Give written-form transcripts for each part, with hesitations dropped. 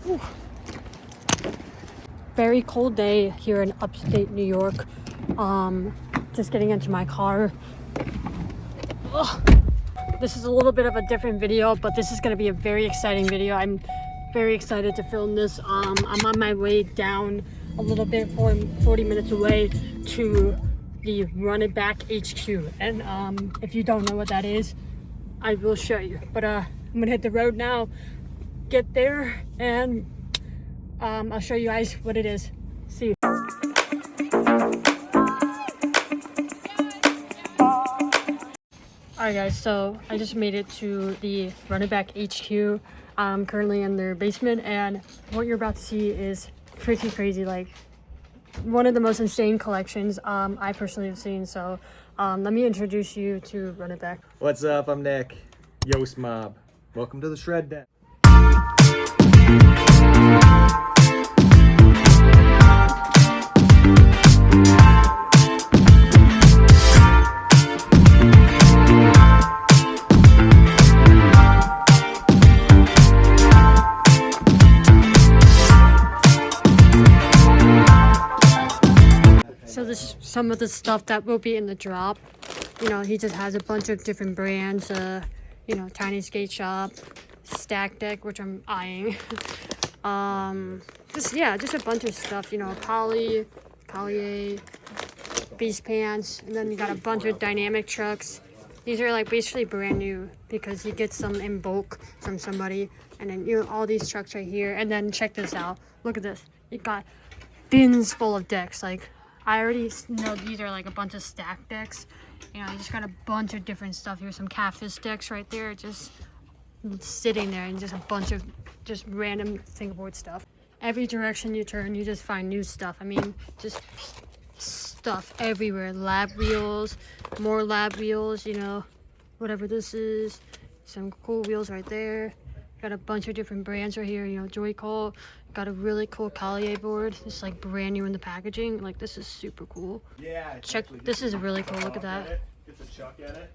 Whew. Very cold day here in upstate New York. Just getting into my car. Ugh. This is a little bit of a different video, but this is going to be a very exciting video. I'm very excited to film this. I'm on my way down a little bit, 40 minutes away to the Run It Back HQ. And if you don't know what that is, I will show you. But I'm going to hit the road now, get there, and I'll show you guys what it is. See you. Alright guys, so I just made it to the Run It Back HQ. I'm currently in their basement, and what you're about to see is pretty crazy. Like, one of the most insane collections I personally have seen. So let me introduce you to Run It Back. What's up? I'm Nick. Yoast Mob. Welcome to the Shred Den. So this is some of the stuff that will be in the drop. You know, he just has a bunch of different brands. You know, Tiny Skate Shop, Stack Deck, which I'm eyeing. Just a bunch of stuff. You know, Collier, Beast Pants, and then you got a bunch of dynamic trucks. These are like basically brand new because he gets them in bulk from somebody. And then you know all these trucks right here. And then check this out. Look at this. You got bins full of decks. Like, I already know these are like a bunch of stack decks. You know, I just got a bunch of different stuff. Here's some catfish decks right there, just sitting there, and just a bunch of just random fingerboard stuff. Every direction you turn, you just find new stuff. I mean, just stuff everywhere. Lab wheels, more lab wheels, you know, whatever this is. Some cool wheels right there. Got a bunch of different brands right here, you know, Joycol. Got a really cool Collier board. It's like brand new in the packaging. Like, this is super cool. Yeah. Check, this is really cool. Look at that. Get the chuck at it.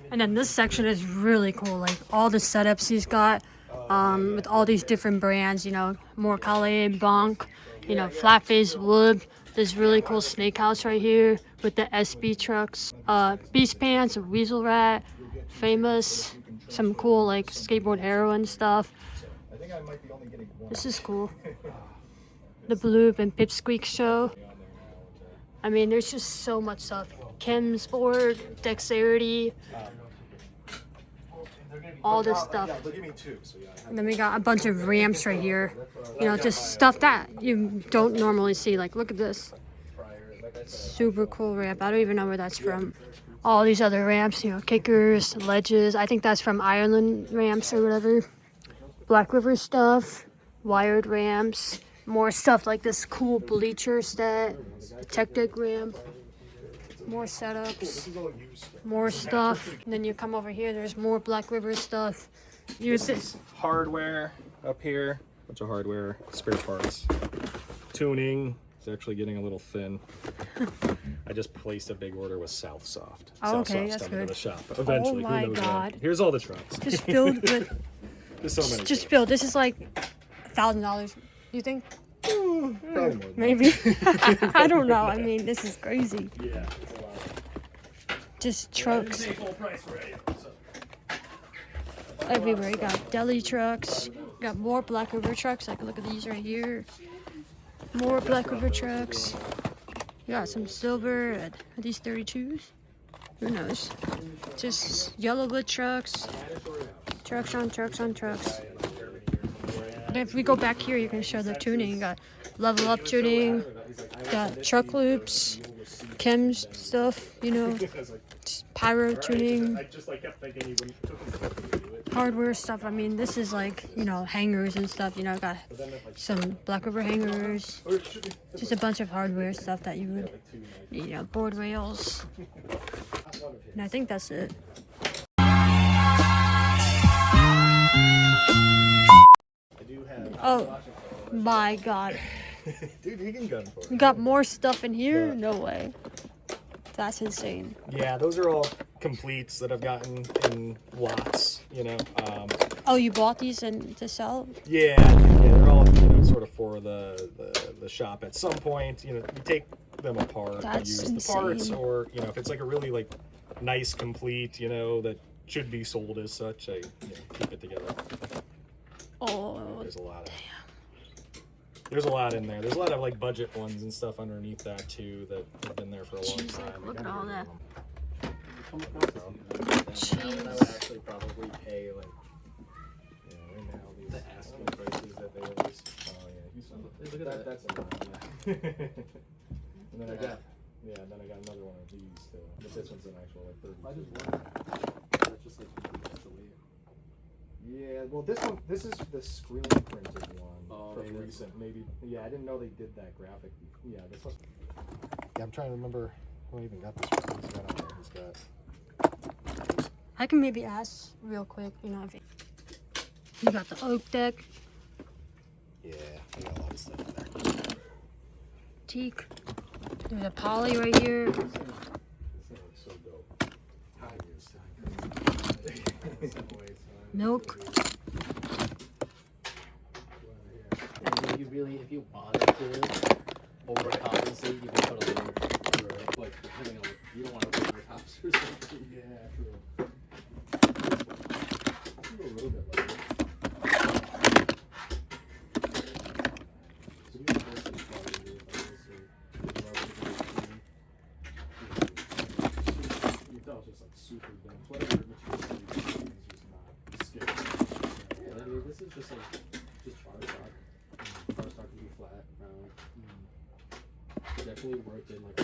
And then this section is really cool. Like, all the setups he's got with all these different brands, you know, more Collier, Bonk, you know, flat face wood. This really cool snake house right here with the SB trucks, Beast Pants, Weasel Rat, Famous, some cool like skateboard heroin stuff. This is cool. The Bloop and Pipsqueak show. I mean, there's just so much stuff. Kim's board, Dexterity, all this stuff. And then we got a bunch of ramps right here. You know, just stuff that you don't normally see. Like, look at this. Super cool ramp. I don't even know where that's from. All these other ramps, you know, kickers, ledges. I think that's from Ireland ramps or whatever. Black River stuff, wired ramps, more stuff like this cool bleacher set, tech deck ramp, more setups, more stuff. And then you come over here, there's more Black River stuff. Use this. Hardware up here. Bunch of hardware, spare parts. Tuning. It's actually getting a little thin. I just placed a big order with South Soft. Oh, okay, South Soft's that's coming good. to the shop. Eventually, Oh my who knows God. when. Here's all the trucks. Just filled with, There's so many. just filled. This is like $1,000. You think? Probably more than Maybe. I don't know. I mean, this is crazy. Yeah, it's a lot. Just trucks Full price for it. everywhere. You got deli trucks. You got more Black River trucks. Like, look at these right here. More Black River trucks. You got some silver. Are these 32s? Who knows? Just Yellowwood trucks. Trucks on trucks on trucks. And if we go back here, you can show the tuning. You got level up tuning. Got truck loops. Kim's stuff, you know. Pyro tuning. Hardware stuff. I mean, this is like, you know, hangers and stuff. You know, got some Black River hangers. Just a bunch of hardware stuff that you would, you know, board rails. And I think that's it. Oh my God. Dude, he can gun for it. You got more stuff in here? No way. That's insane. Yeah, those are all completes that I've gotten in lots, you know. Oh, you bought these and to sell? Yeah, they're all, you know, sort of for the shop. At some point, you know, you take them apart, That's use insane. the parts, or, you know, if it's like a really like nice complete, you know, that should be sold as such, I, you know, keep it together. Oh, There's a lot of, there's a lot in there. There's a lot of like budget ones and stuff underneath that too that have been there for a long Jeez, time. look at all that. I would actually probably pay like, you know, right now these the asking prices that they always. Oh yeah, look at that. That's a lot. Yeah. And then I got another one of these too. But this one's an actual like 30. I just wonder. That's just like yeah, well this is the screen printed one from recent. Maybe, yeah, I didn't know they did that graphic. Yeah, this was. Yeah, I'm trying to remember who I even got this from. He's got on there. He's got. I can maybe ask real quick, you know, if you got the oak deck. Yeah, I got a lot of stuff in there. Teak. There's a poly right here. This thing looks so dope. Milk. And you really, if you wanted to overcompensate, you can put a little, like, depending on what, you don't want to put overtops or something. Yeah, true. A little bit lighter. So these are basically probably you thought it was just like super dense. Whatever material you use is not skipped. Yeah, I mean, this is just like, just cardstock. Cardstock can be flat, round. Definitely worked in like.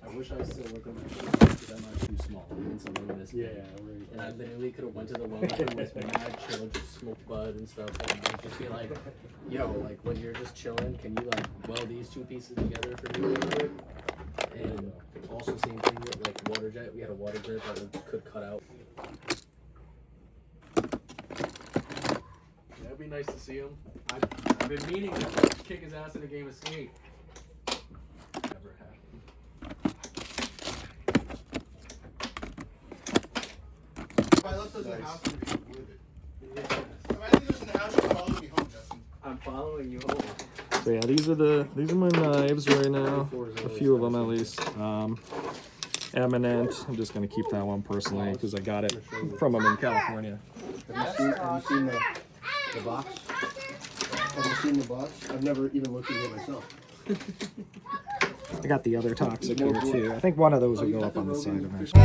I wish I still worked on my shoes because I'm not too small and something this big. Yeah, right. And I literally could have went to the weld and was mad chill, just smoke bud and stuff, and I'd just be like, yo, like when you're just chilling, can you like weld these two pieces together for me real quick? And also same thing with like water jet. We had a water jet that we could cut out. Yeah, it'd be nice to see him. I've been meaning to kick his ass in a game of skate. Never happened. If I left those in the house, I'd be with it. If I leave those in the house, you'll follow me home, Justin. I'm following you home. So yeah, these are my knives right now. A few of them at least. Eminent. I'm just gonna keep that one personally because I got it from them in California. Have you seen the box? Have you seen the box? I've never even looked at it myself. I got the other toxic here too. I think one of those will go up on the side eventually.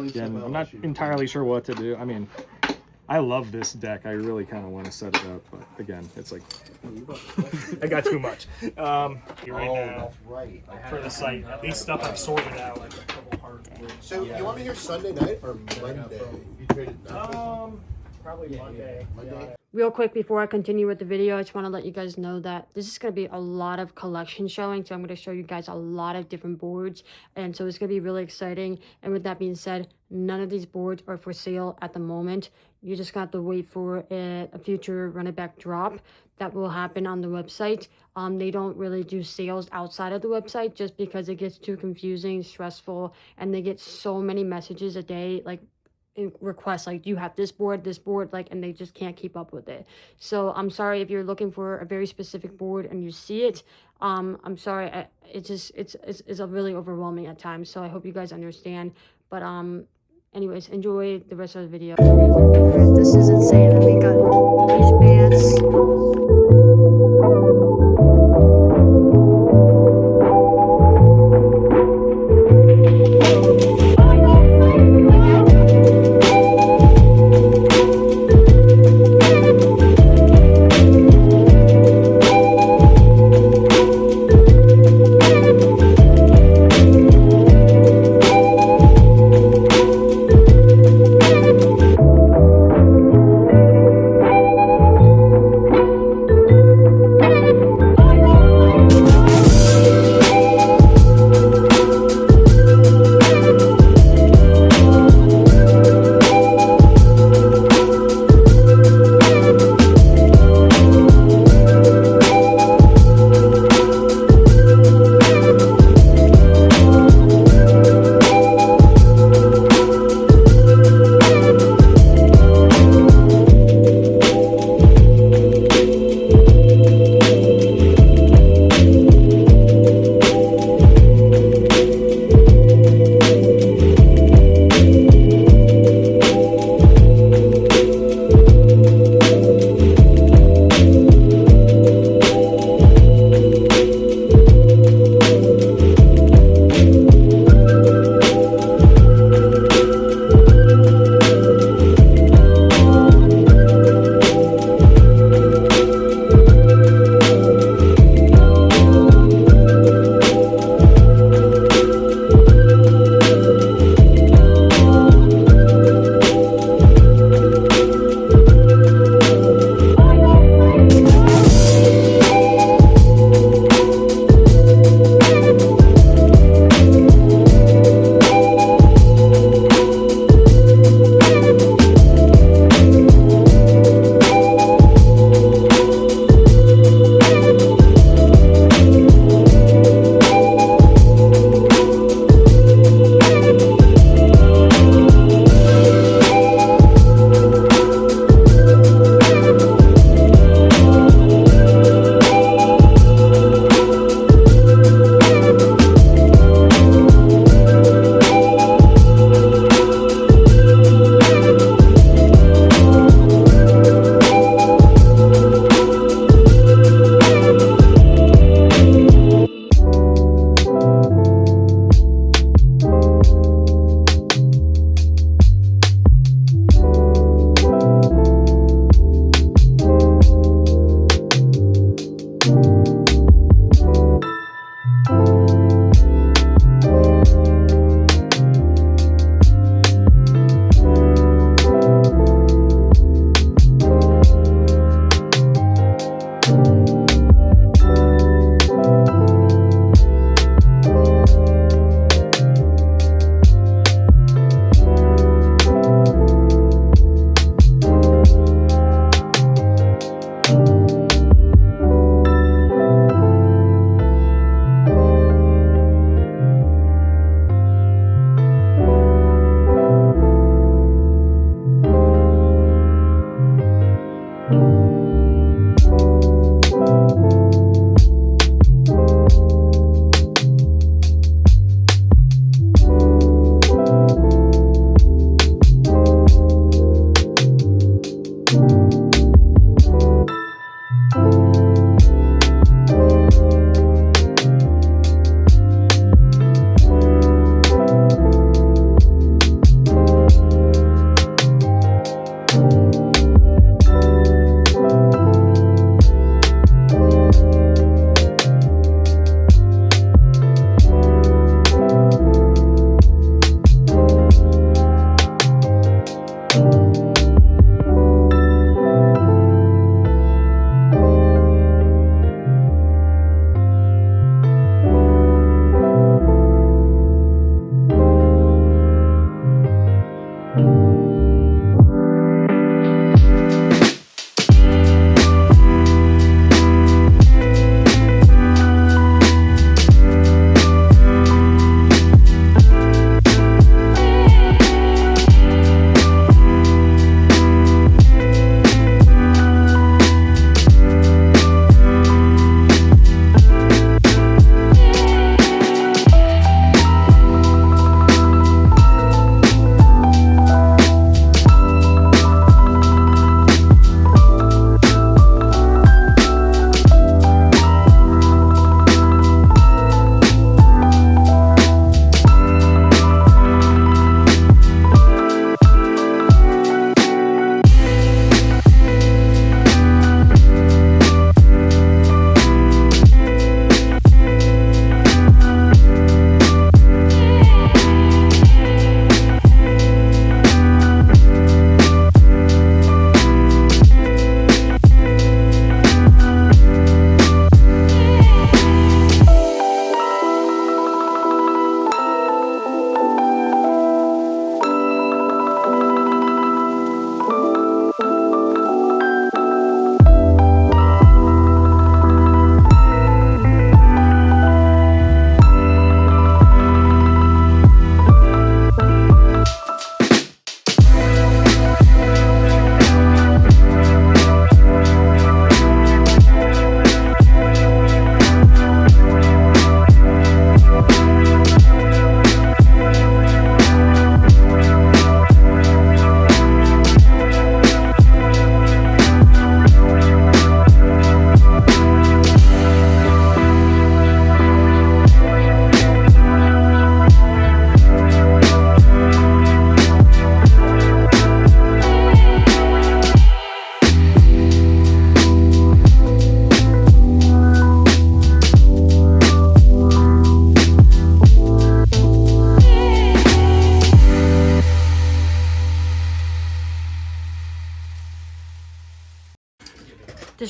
Again, I'm not entirely sure what to do. I mean, I love this deck. I really kind of want to set it up, but again, it's like I got too much. Right now, That's right. for the site, at least stuff I've sorted out. So you want me here Sunday night or Monday? You traded Probably Monday. Monday. Real quick before I continue with the video, I just want to let you guys know that this is going to be a lot of collection showing. So I'm going to show you guys a lot of different boards. And so it's going to be really exciting. And with that being said, none of these boards are for sale at the moment. You just got to wait for a future run it back drop that will happen on the website. They don't really do sales outside of the website just because it gets too confusing, stressful, and they get so many messages a day, like requests like, you have this board, like, and they just can't keep up with it. So I'm sorry if you're looking for a very specific board and you see it. I'm sorry, it's a really overwhelming at times, so I hope you guys understand. But anyways, enjoy the rest of the video. This is insane. We got these bands.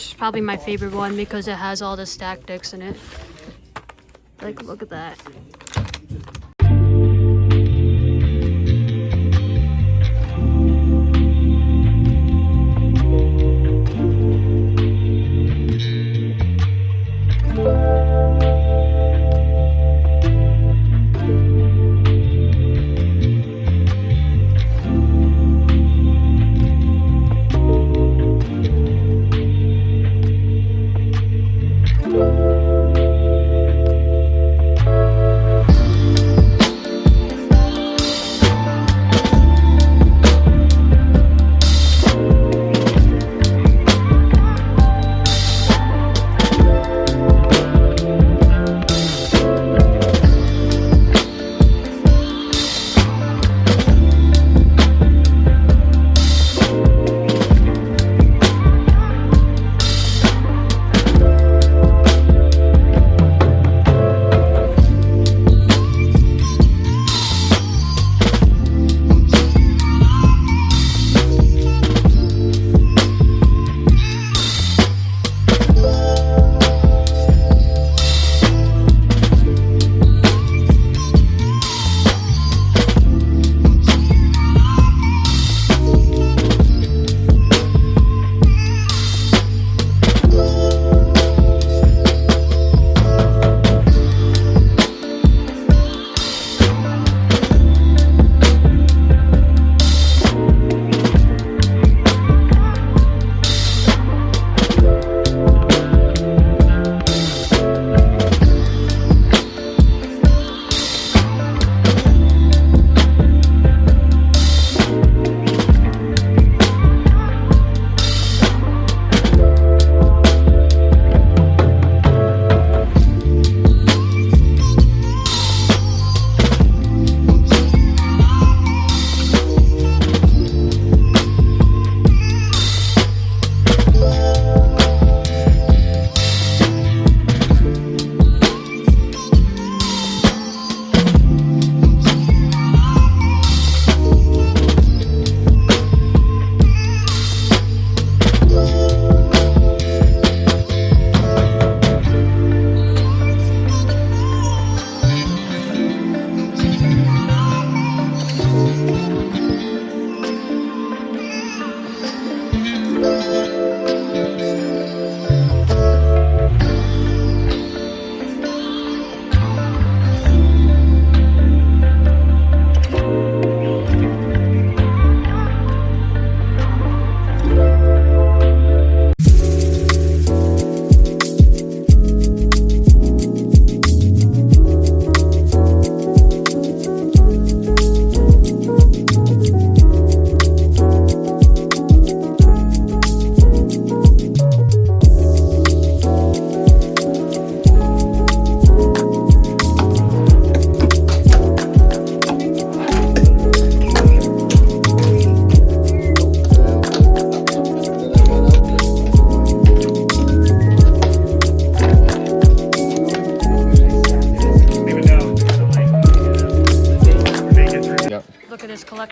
is probably my favorite one because it has all the stack dicks in it. Like, look at that.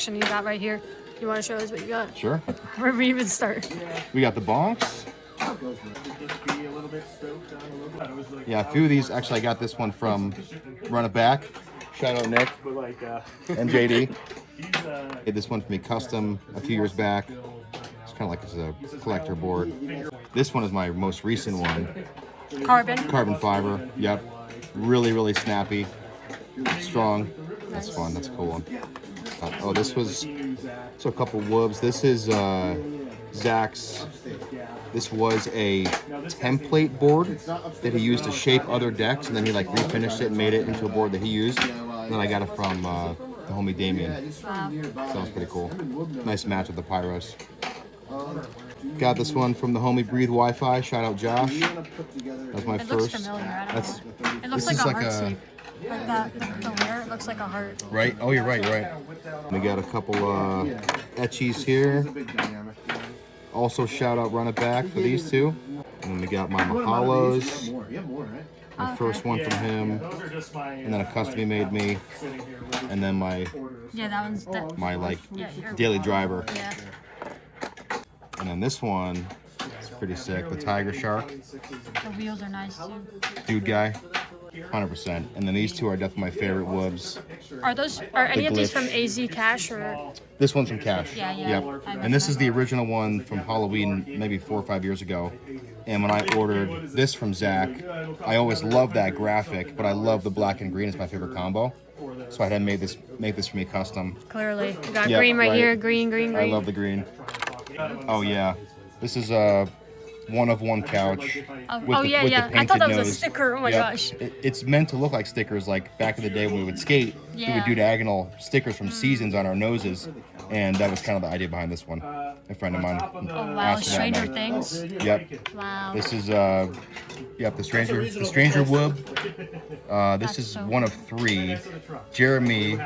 collection you got right here. You want to show us what you got? Sure. Where do we even start? We got the bonks. Yeah, a few of these. Actually, I got this one from Run It Back. Shout out Nick and JD. Did this one for me custom a few years back. It's kind of like it's a collector board. This one is my most recent one. Carbon fiber. Yep. Really, really snappy. Strong. That's fun. That's a cool one. Oh, this was so a couple whoops. This is Zach's. This was a template board that he used to shape other decks, and then he like refinished it and made it into a board that he used. And then I got it from the homie Damien. So that was pretty cool. Nice match with the Pyros. Got this one from the homie Breathe Wi-Fi. Shout out Josh. That's my first. Looks familiar. I don't know. It looks like a heart shape. Like that, the layer, it looks like a heart. Right? Oh, you're right, you're right. We got a couple etchies here. Also, shout out Run It Back for these two. And then we got my Mahalos. My first one from him. And then a custom he made me. And then my my like daily driver. Yeah. And then this one pretty sick. The Tiger Shark, The wheels are nice too. Dude Guy, 100%. And then these two are definitely my favorite woobs. Are any of these glitch. from AZ Cash or? This one's from Cash. Yeah. Yep. And this is the original one from Halloween, maybe 4 or 5 years ago. And when I ordered this from Zach, I always loved that graphic, but I love the black and green. It's my favorite combo. So I had to make this for me custom. Clearly, you got Yep, green right right. here. Green. I love the green. Oh yeah, this is a one-of-one couch. Oh yeah. I thought that was a sticker. Oh my gosh. It's meant to look like stickers. Like back in the day when we would skate, we would do diagonal stickers from seasons on our noses, and that was kind of the idea behind this one. A friend of mine. Oh wow, Stranger Things. Yep. Wow. This is the Stranger Woob. This is one of 3. Jeremy,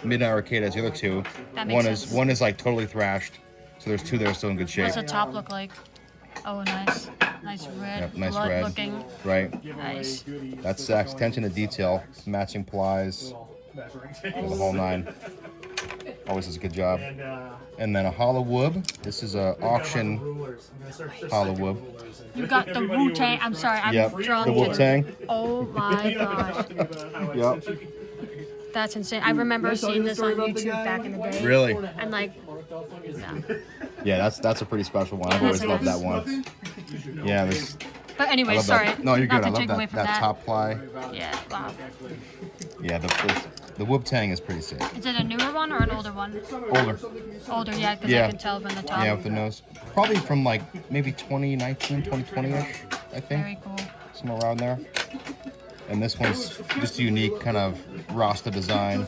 Midnight Arcade has the other 2. That makes sense. One is like totally thrashed, so there's 2 that are still in good shape. What's the top look like? Oh, nice red, Yep, nice blood red. looking. Right. Nice. That's Zach's attention to detail, matching plies, the whole 9. Always does a good job. And then a hollow woob. This is a auction hollow woob. You got the Wu-Tang. I'm sorry, I'm drunk. The Wu-Tang. Oh my gosh. Yep. That's insane. I remember seeing this on YouTube back in the day. Really? And like, yeah. Yeah, that's a pretty special one. I've always loved that one. Yeah, this. But I anyway, love sorry. that. No, you're good. Not I to love take away that, from that top ply. Yeah, wow. Yeah, the Wu-Tang is pretty sick. Is it a newer one or an older one? Older. Older, yeah, because Yeah. I can tell from the top. Yeah, with the nose. Probably from like maybe 2019, 2020-ish, I think. Very cool. Somewhere around there. And this one's just a unique kind of Rasta design.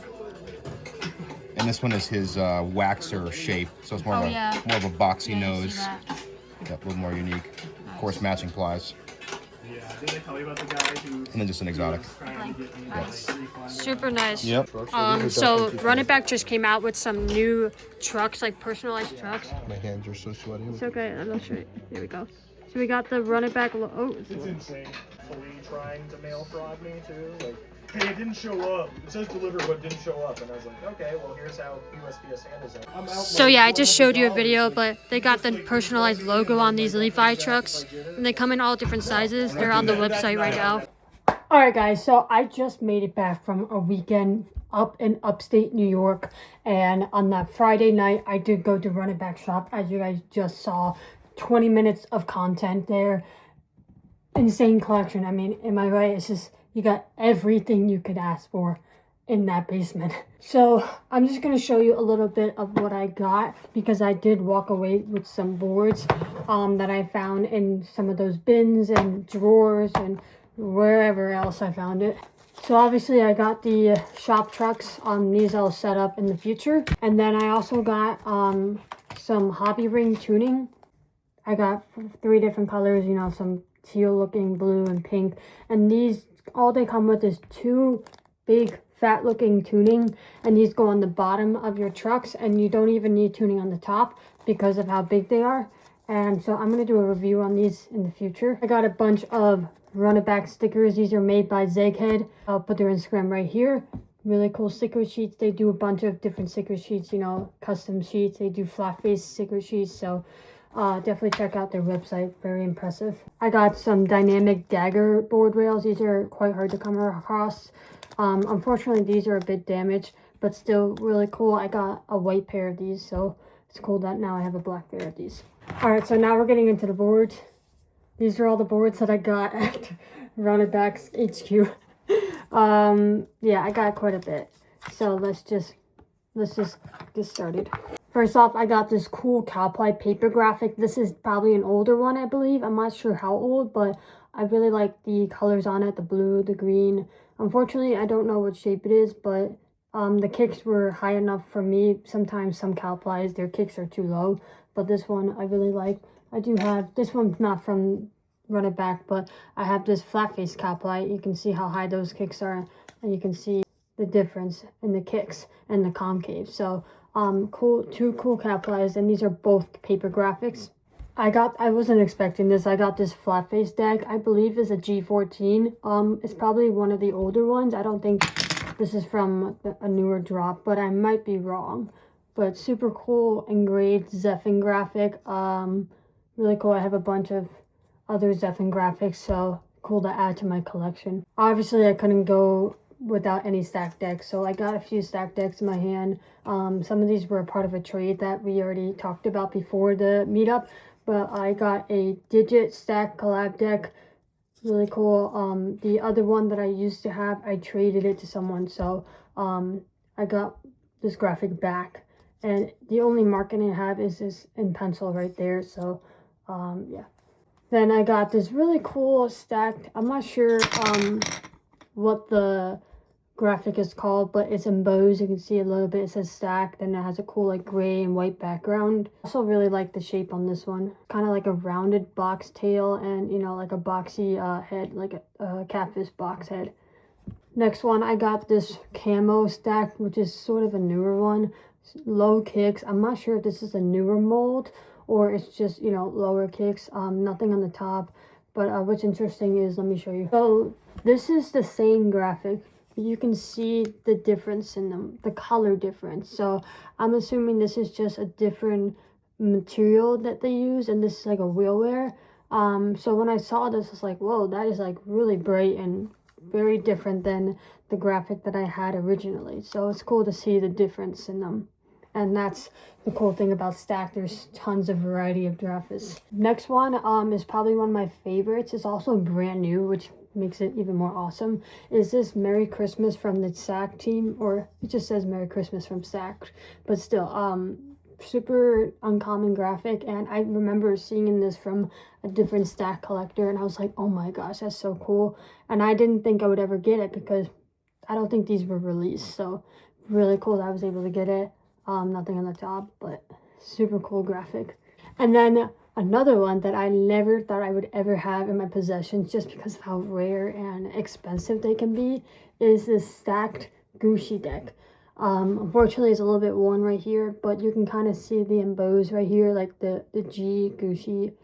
And this one is his waxer shape, so it's more of a boxy Yeah, nose. that. Yeah, a little more unique. Of course, matching plies. Did they tell you about the guy who? And then just an exotic. Nice. Super nice. Yep. So Run It Back just came out with some new trucks, like personalized trucks. My hands are so sweaty. It's okay, I'm not sure. Here we go. So we got the Run It Back. Oh, It's insane. Flea trying to mail fraud me too. Like, hey, it didn't show up. It says deliver, but didn't show up. And I was like, okay, well here's how USPS handles it. so yeah, I just showed you a video, but they got the personalized logo on these Levi trucks, and they come in all different sizes. They're on the website right now. All right, guys. So I just made it back from a weekend up in upstate New York, and on that Friday night, I did go to Run It Back shop, as you guys just saw. 20 minutes of content there. Insane collection. I mean, am I right? It's just, you got everything you could ask for in that basement. So I'm just going to show you a little bit of what I got, because I did walk away with some boards that I found in some of those bins and drawers and wherever else I found it. So obviously I got the shop trucks. These I'll set up in the future. And then I also got some hobby ring tuning. I got 3 different colors, you know, some teal looking, blue, and pink. And these, all they come with is 2 big fat looking tuning, and these go on the bottom of your trucks, and you don't even need tuning on the top because of how big they are. And so I'm going to do a review on these in the future. I got a bunch of Run It Back stickers. These are made by Zeghead. I'll put their Instagram right here. Really cool sticker sheets. They do a bunch of different sticker sheets, you know, custom sheets. They do flat face sticker sheets. So definitely check out their website. Very impressive. I got some dynamic dagger board rails. These are quite hard to come across. Unfortunately, these are a bit damaged, but still really cool. I got a white pair of these, so it's cool that now I have a black pair of these. All right, so now we're getting into the boards. These are all the boards that I got at Run It Back's HQ. Yeah, I got quite a bit. So let's just get started. First off, I got this cool cowply paper graphic. This is probably an older one, I believe. I'm not sure how old, but I really like the colors on it, the blue, the green. Unfortunately, I don't know what shape it is, but the kicks were high enough for me. Sometimes some cowplies, their kicks are too low, but this one I really like. I do have, this one's not from Run It Back, but I have this flat face cowply. You can see how high those kicks are, and you can see the difference in the kicks and the concave. So cool, 2 cool cowplies, and these are both paper graphics. I wasn't expecting this. I got this flat face deck. I believe is a G14. It's probably one of the older ones. I don't think this is from a newer drop, but I might be wrong. But super cool engraved Zephyr graphic. Really cool. I have a bunch of other Zephyr graphics, so cool to add to my collection. Obviously, I couldn't go without any stack decks, so I got a few stack decks in my hand. Some of these were a part of a trade that we already talked about before the meetup, but I got a Digit stack collab deck. Really cool. The other one that I used to have, I traded it to someone, so I got this graphic back, and the only marking I have is this in pencil right there. So yeah. Then I got this really cool stack. I'm not sure what the graphic is called, but it's embossed. You can see a little bit. It says stack, then it has a cool like gray and white background. Also really like the shape on this one, kind of like a rounded box tail, and you know, like a boxy head, like a catfish box head. Next one, I got this camo stack, which is sort of a newer one. Low kicks. I'm not sure if this is a newer mold or it's just, you know, lower kicks. Nothing on the top, but what's interesting is, let me show you. So this is the same graphic. You can see the difference in them, the color difference. So I'm assuming this is just a different material that they use, and this is like a wheel wear. So when I saw this, it's like, whoa, that is like really bright and very different than the graphic that I had originally. So it's cool to see the difference in them. And that's the cool thing about Stack. There's tons of variety of graphics. Next one is probably one of my favorites. It's also brand new, which makes it even more awesome. Is this Merry Christmas from the Stack team, or it just says Merry Christmas from Stack, but still super uncommon graphic. And I remember seeing this from a different Stack collector, and I was like, oh my gosh, that's so cool. And I didn't think I would ever get it because I don't think these were released. So really cool that I was able to get it. Nothing on the top, but super cool graphic. And then another one that I never thought I would ever have in my possession, just because of how rare and expensive they can be, is this stacked Gucci deck. Unfortunately, it's a little bit worn right here, but you can kind of see the emboss right here, like the G Gucci.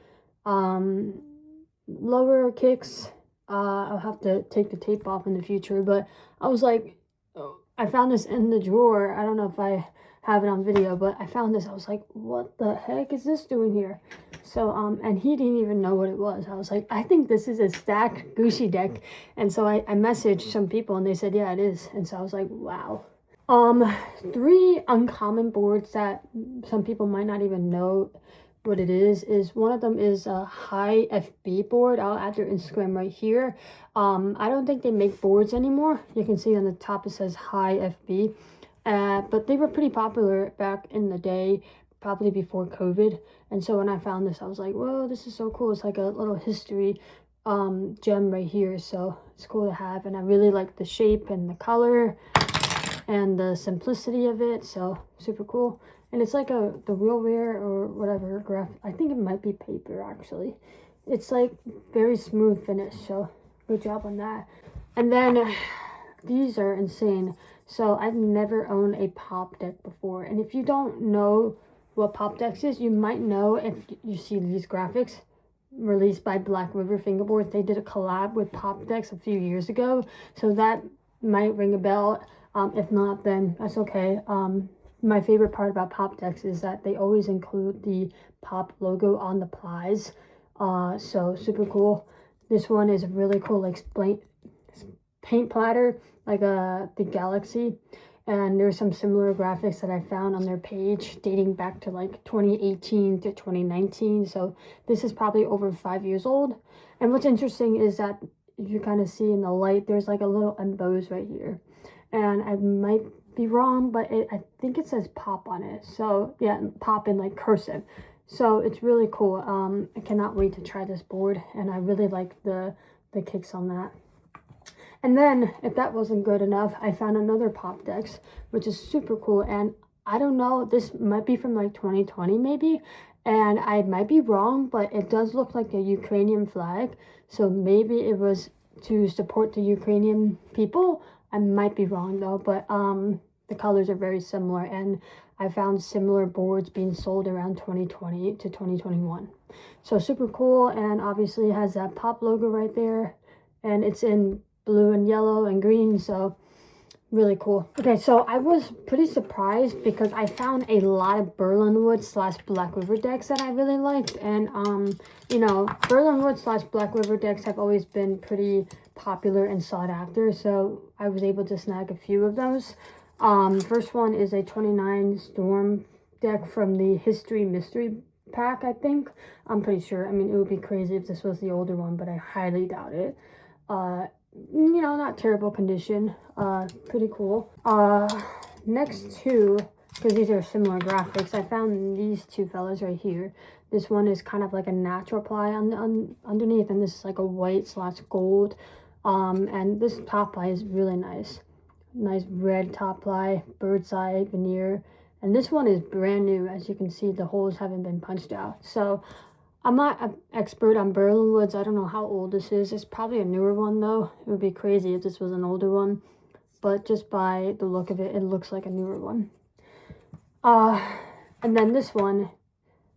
Lower kicks. I'll have to take the tape off in the future, but I was like, oh, I found this in the drawer. I don't know if I have it on video, but I found this. I was like, what the heck is this doing here? So and he didn't even know what it was. I was like, I think this is a stacked Gucci deck. And so I messaged some people and they said, yeah, it is. And so I was like, wow. 3 uncommon boards that some people might not even know what it is one of them is a high FB board. I'll add their Instagram right here. I don't think they make boards anymore. You can see on the top it says high FB. But they were pretty popular back in the day, probably before COVID. And so when I found this, I was like, whoa, this is so cool. It's like a little history gem right here. So it's cool to have. And I really like the shape and the color and the simplicity of it. So super cool. And it's like the wheel wear or whatever graph. I think it might be paper actually. It's like very smooth finish. So good job on that. And then these are insane. So I've never owned a pop deck before. And if you don't know what pop decks is, you might know if you see these graphics released by Black River Fingerboards. They did a collab with pop decks a few years ago. So that might ring a bell. If not, then that's okay. My favorite part about pop decks is that they always include the pop logo on the plies. So super cool. This one is really cool, like paint platter, like the Galaxy. And there's some similar graphics that I found on their page dating back to like 2018 to 2019. So this is probably over 5 years old. And what's interesting is that you kind of see in the light, there's like a little emboss right here. And I might be wrong, but I think it says pop on it. So yeah, pop in like cursive. So it's really cool. I cannot wait to try this board, and I really like the kicks on that. And then if that wasn't good enough, I found another pop decks, which is super cool. And I don't know, this might be from like 2020 maybe, and I might be wrong, but it does look like a Ukrainian flag. So maybe it was to support the Ukrainian people. I might be wrong though, but the colors are very similar, and I found similar boards being sold around 2020 to 2021. So super cool, and obviously it has that pop logo right there, and it's in blue and yellow and green, so Really cool. Okay, so I was pretty surprised because I found a lot of Berlinwood / Black River decks that I really liked. And, you know, Berlinwood / Black River decks have always been pretty popular and sought after. So I was able to snag a few of those. First one is a 29 Storm deck from the History Mystery pack, I think. I'm pretty sure. I mean, it would be crazy if this was the older one, but I highly doubt it. You know, not terrible condition. Pretty cool. Next two, because these are similar graphics, I found these two fellas right here. This one is kind of like a natural ply underneath, and this is like a white / gold. And this top ply is really nice. Nice red top ply, bird's eye veneer. And this one is brand new. As you can see, the holes haven't been punched out. So I'm not an expert on Berlinwoods. I don't know how old this is. It's probably a newer one though. It would be crazy if this was an older one. But just by the look of it, it looks like a newer one. And then this one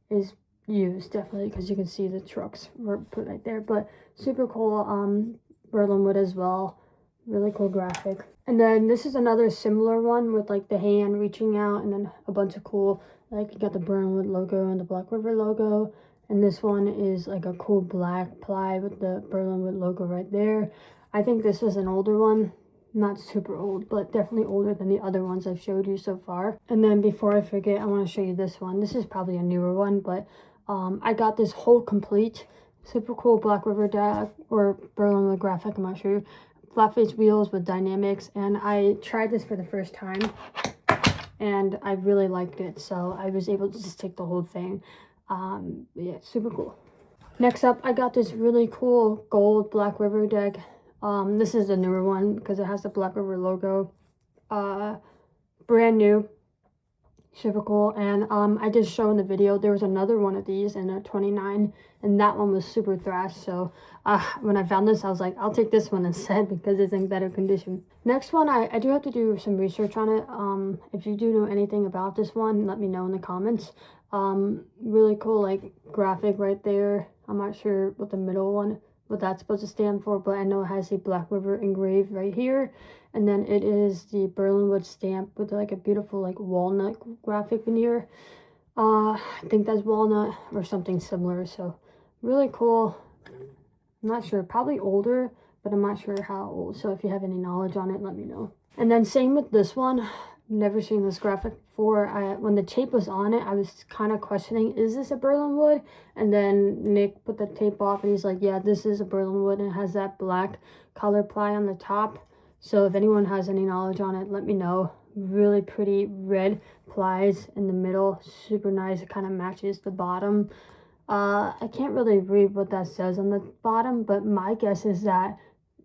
is used definitely because you can see the trucks were put right there. But super cool Berlinwood as well. Really cool graphic. And then this is another similar one with like the hand reaching out and then a bunch of cool, like you got the Berlinwood logo and the Black River logo. And this one is like a cool black ply with the Berlinwood logo right there. I think this is an older one. Not super old, but definitely older than the other ones I've showed you so far. And then before I forget, I want to show you this one. This is probably a newer one, but I got this whole complete, super cool Black River deck or Berlinwood graphic, I'm not sure. Flat face wheels with dynamics, and I tried this for the first time and I really liked it, so I was able to just take the whole thing. Yeah, super cool. Next up, I got this really cool gold Black River deck. This is the newer one because it has the Black River logo. Brand new, super cool. And I just showed in the video there was another one of these in a 29, and that one was super thrashed. So when I found this, I was like, I'll take this one instead because it's in better condition. Next one, I do have to do some research on it. If you do know anything about this one, let me know in the comments. Really cool like graphic right there. I'm not sure what the middle one, what that's supposed to stand for, but I know it has the Black River engraved right here. And then it is the Berlinwood stamp with like a beautiful like walnut graphic veneer. I think that's walnut or something similar. So really cool. I'm not sure, probably older, but I'm not sure how old. So if you have any knowledge on it, let me know. And then same with this one. Never seen this graphic before. When the tape was on it, I was kind of questioning, is this a Berlinwood? And then Nick put the tape off and he's like, yeah, this is a Berlinwood, and it has that black color ply on the top. So if anyone has any knowledge on it, let me know. Really pretty red plies in the middle, super nice. It kind of matches the bottom. I can't really read what that says on the bottom, but my guess is that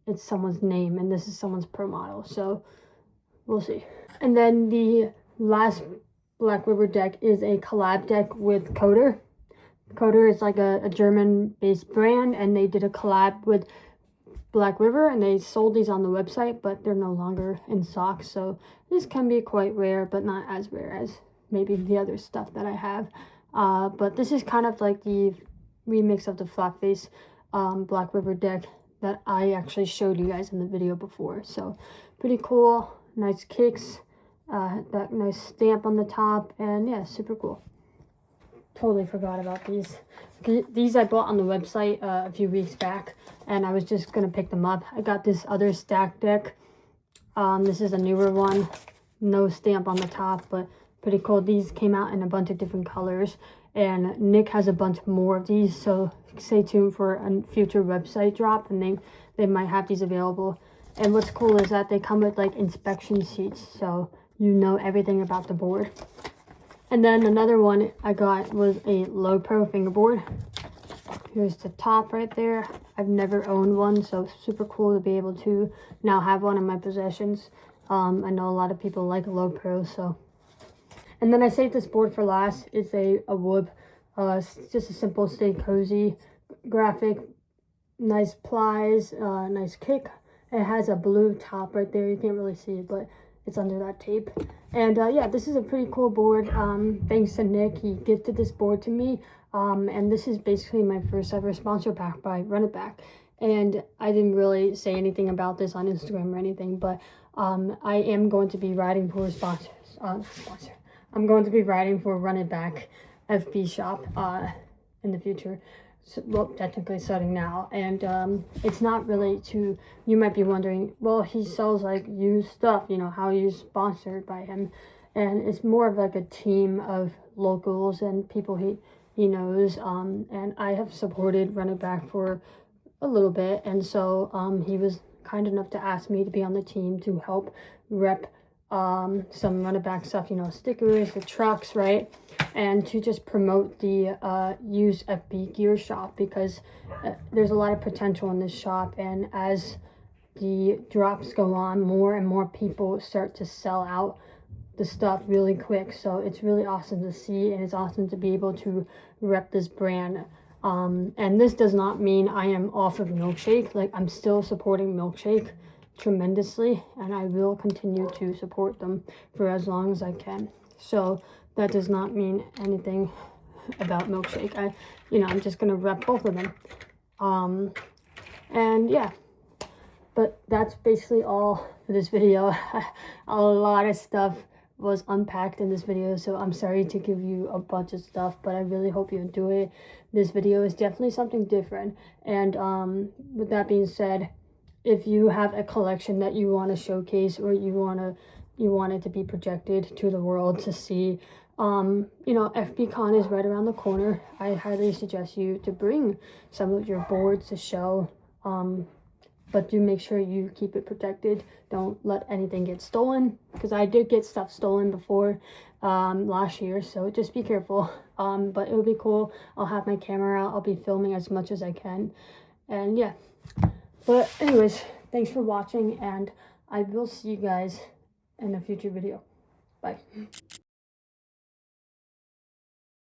it's someone's name and this is someone's pro model, so we'll see. And then the last Black River deck is a collab deck with Coder. Coder is like a German-based brand, and they did a collab with Black River, and they sold these on the website, but they're no longer in stock. So this can be quite rare, but not as rare as maybe the other stuff that I have. But this is kind of like the remix of the flat face Black River deck that I actually showed you guys in the video before. So pretty cool, nice kicks, that nice stamp on the top, and yeah, super cool. Totally forgot about these. These I bought on the website a few weeks back, and I was just gonna pick them up. I got this other stack deck. This is a newer one, no stamp on the top, but pretty cool. These came out in a bunch of different colors, and Nick has a bunch more of these, so stay tuned for a future website drop, and they might have these available. And what's cool is that they come with like inspection sheets, so you know everything about the board. And then another one I got was a low pro fingerboard. Here's the top right there. I've never owned one, so super cool to be able to now have one in my possessions. I know a lot of people like low pro, so. And then I saved this board for last. It's a wood, just a simple stay cozy graphic. Nice plies, nice kick. It has a blue top right there. You can't really see it, but it's under that tape. And yeah, this is a pretty cool board. Thanks to Nick, he gifted this board to me. And this is basically my first ever sponsor pack by Run It Back. And I didn't really say anything about this on Instagram or anything, but I am going to be writing for sponsors. I'm going to be writing for Run It Back FB shop in the future. So, well, technically starting now. And it's not really to, you might be wondering, well, he sells like used stuff, you know, how are you sponsored by him? And it's more of like a team of locals and people he knows. And I have supported Run It Back for a little bit, and so he was kind enough to ask me to be on the team to help rep some Run It Back stuff, you know, stickers, the trucks, right? And to just promote the used FB gear shop, because there's a lot of potential in this shop, and as the drops go on, more and more people start to sell out the stuff really quick. So it's really awesome to see, and it's awesome to be able to rep this brand. And this does not mean I am off of Milkshake. Like, I'm still supporting Milkshake tremendously, and I will continue to support them for as long as I can. So that does not mean anything about Milkshake. I'm just gonna rep both of them. And yeah, but that's basically all for this video. A lot of stuff was unpacked in this video, so I'm sorry to give you a bunch of stuff, but I really hope you enjoy it. This video is definitely something different. And with that being said, if you have a collection that you want to showcase, or you want it to be projected to the world to see, FBCon is right around the corner. I highly suggest you to bring some of your boards to show, but do make sure you keep it protected. Don't let anything get stolen, because I did get stuff stolen before last year, so just be careful. But it will be cool. I'll have my camera out. I'll be filming as much as I can. And yeah, but anyways, thanks for watching, and I will see you guys in a future video. Bye.